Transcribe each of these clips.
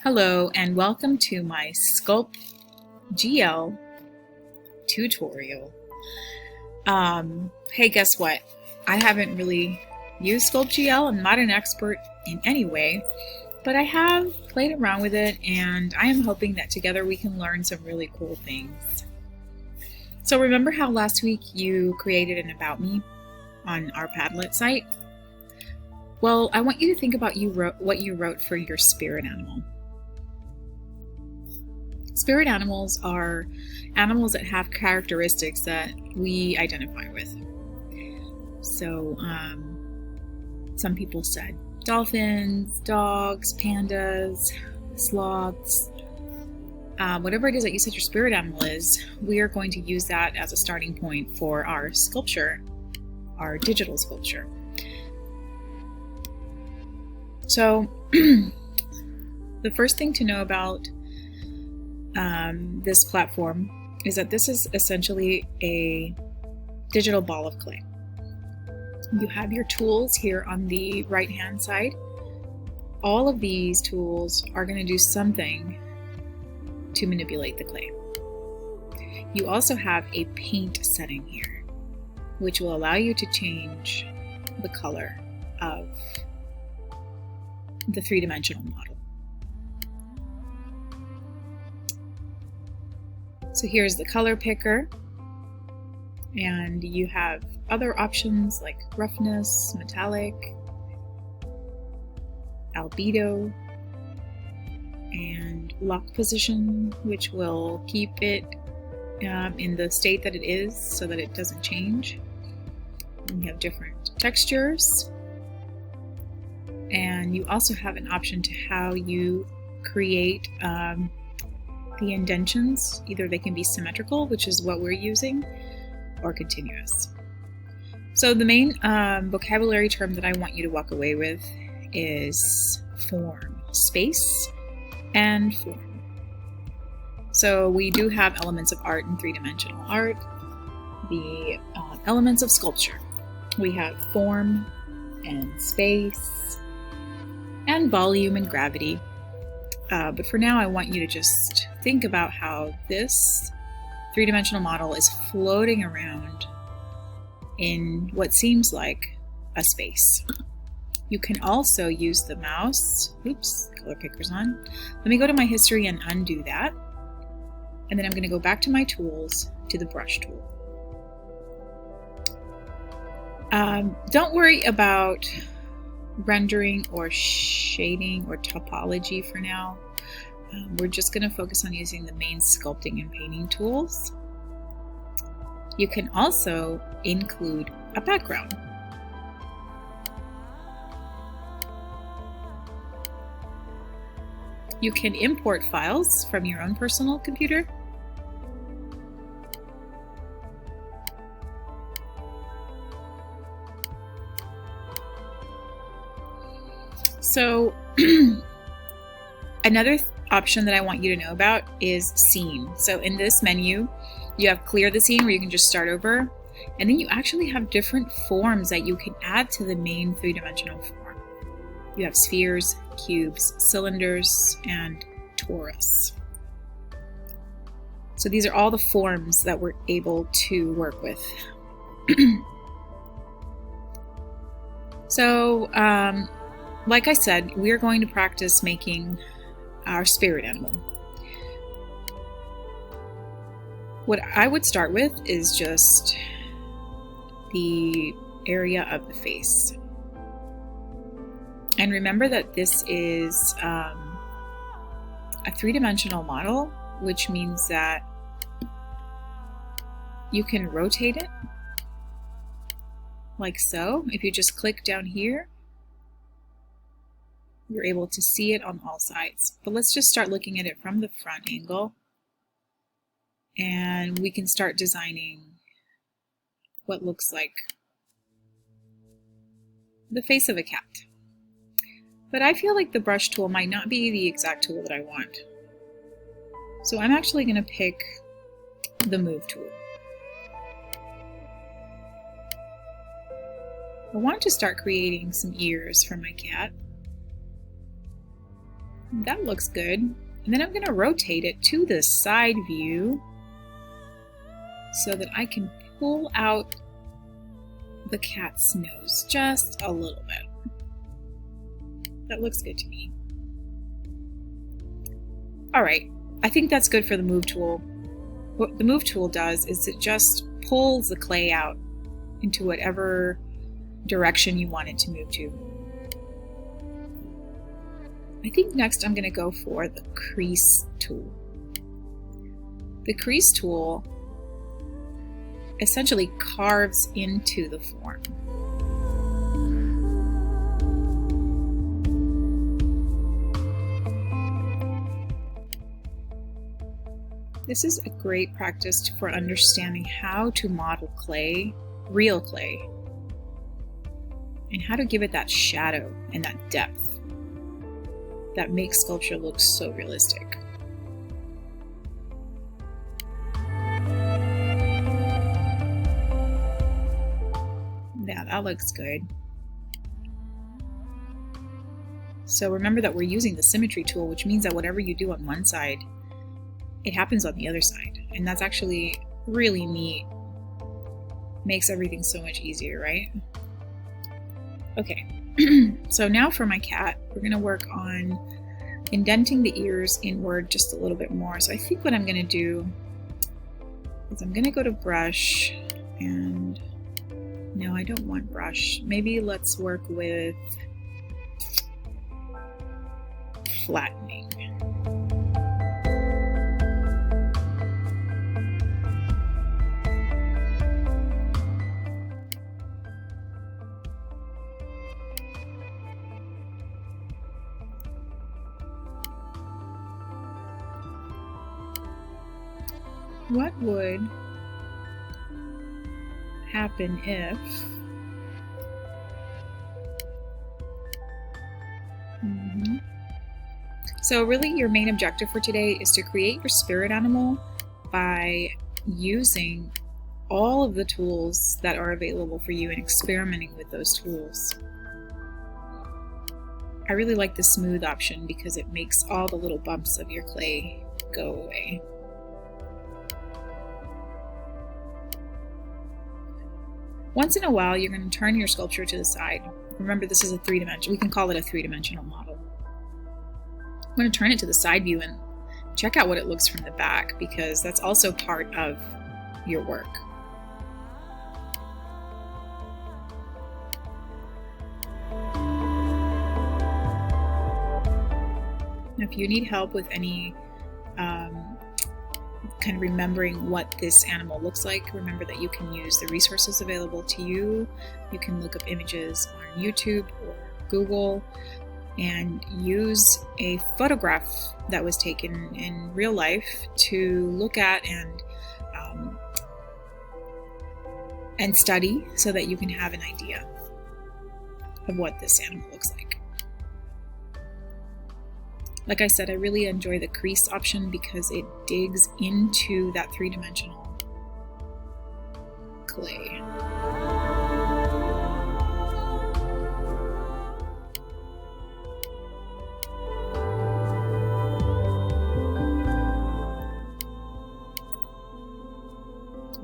Hello and welcome to my Sculpt GL tutorial. Hey, guess what? I haven't really used Sculpt GL. I'm not an expert in any way, but I have played around with it and I am hoping that together we can learn some really cool things. So remember how last week you created an About Me on our Padlet site? Well, I want you to think about what you wrote for your spirit animal. Spirit animals are animals that have characteristics that we identify with. So some people said dolphins, dogs, pandas, sloths, whatever it is that you said your spirit animal is, we are going to use that as a starting point for our sculpture, our digital sculpture. So the first thing to know about this platform is that this is essentially a digital ball of clay. You have your tools here on the right hand side. All of these tools are going to do something to manipulate the clay. You also have a paint setting here, which will allow you to change the color of the three-dimensional model. So here's the color picker, and you have other options like roughness, metallic, albedo, and lock position, which will keep it in the state that it is so that it doesn't change. And you have different textures, and you also have an option to how you create the indentions. Either they can be symmetrical, which is what we're using, or continuous. So the main vocabulary term that I want you to walk away with is form, space, and form. So we do have elements of art and three-dimensional art, the elements of sculpture. We have form and space and volume and gravity. But for now, I want you to just think about how this three-dimensional model is floating around in what seems like a space. You can also use the mouse. Oops, color picker's on. Let me go to my history and undo that. And then I'm going to go back to my tools, to the brush tool. Don't worry about rendering or shading or topology for now. We're just going to focus on using the main sculpting and painting tools. You can also include a background. You can import files from your own personal computer. So another option that I want you to know about is scene. So in this menu, you have clear the scene where you can just start over, and then you actually have different forms that you can add to the main three-dimensional form. You have spheres, cubes, cylinders, and torus. So these are all the forms that we're able to work with. So, like I said, we are going to practice making our spirit animal. What I would start with is just the area of the face. And remember that this is a three-dimensional model, which means that you can rotate it like so. If you just click down here, you're able to see it on all sides. But let's just start looking at it from the front angle, and we can start designing what looks like the face of a cat. But I feel like the brush tool might not be the exact tool that I want. So I'm actually going to pick the move tool. I want to start creating some ears for my cat. That looks good. And then I'm going to rotate it to the side view so that I can pull out the cat's nose just a little bit. That looks good to me. All right, I think that's good for the move tool. What the move tool does is it just pulls the clay out into whatever direction you want it to move to. I think next I'm going to go for the crease tool. The crease tool essentially carves into the form. This is a great practice for understanding how to model clay, real clay, and how to give it that shadow and that depth that makes sculpture look so realistic. Yeah, that looks good. So remember that we're using the symmetry tool, which means that whatever you do on one side, it happens on the other side. And that's actually really neat. Makes everything so much easier, right? Okay, so now for my cat, we're gonna work on indenting the ears inward just a little bit more. So I think what I'm gonna do is I'm gonna go to brush, and no, I don't want brush. Maybe let's work with flattening. What would happen if So really your main objective for today is to create your spirit animal by using all of the tools that are available for you and experimenting with those tools. I really like the smooth option because it makes all the little bumps of your clay go away. Once in a while, you're going to turn your sculpture to the side. Remember, this is a we can call it a three-dimensional model. I'm going to turn it to the side view and check out what it looks from the back, because that's also part of your work. Now, if you need help with any kind of remembering what this animal looks like, remember that you can use the resources available to you. You can look up images on YouTube or Google and use a photograph that was taken in real life to look at and study so that you can have an idea of what this animal looks like. Like I said, I really enjoy the crease option because it digs into that three-dimensional clay.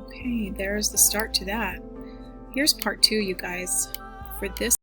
Okay, there's the start to that. Here's part 2, you guys. For this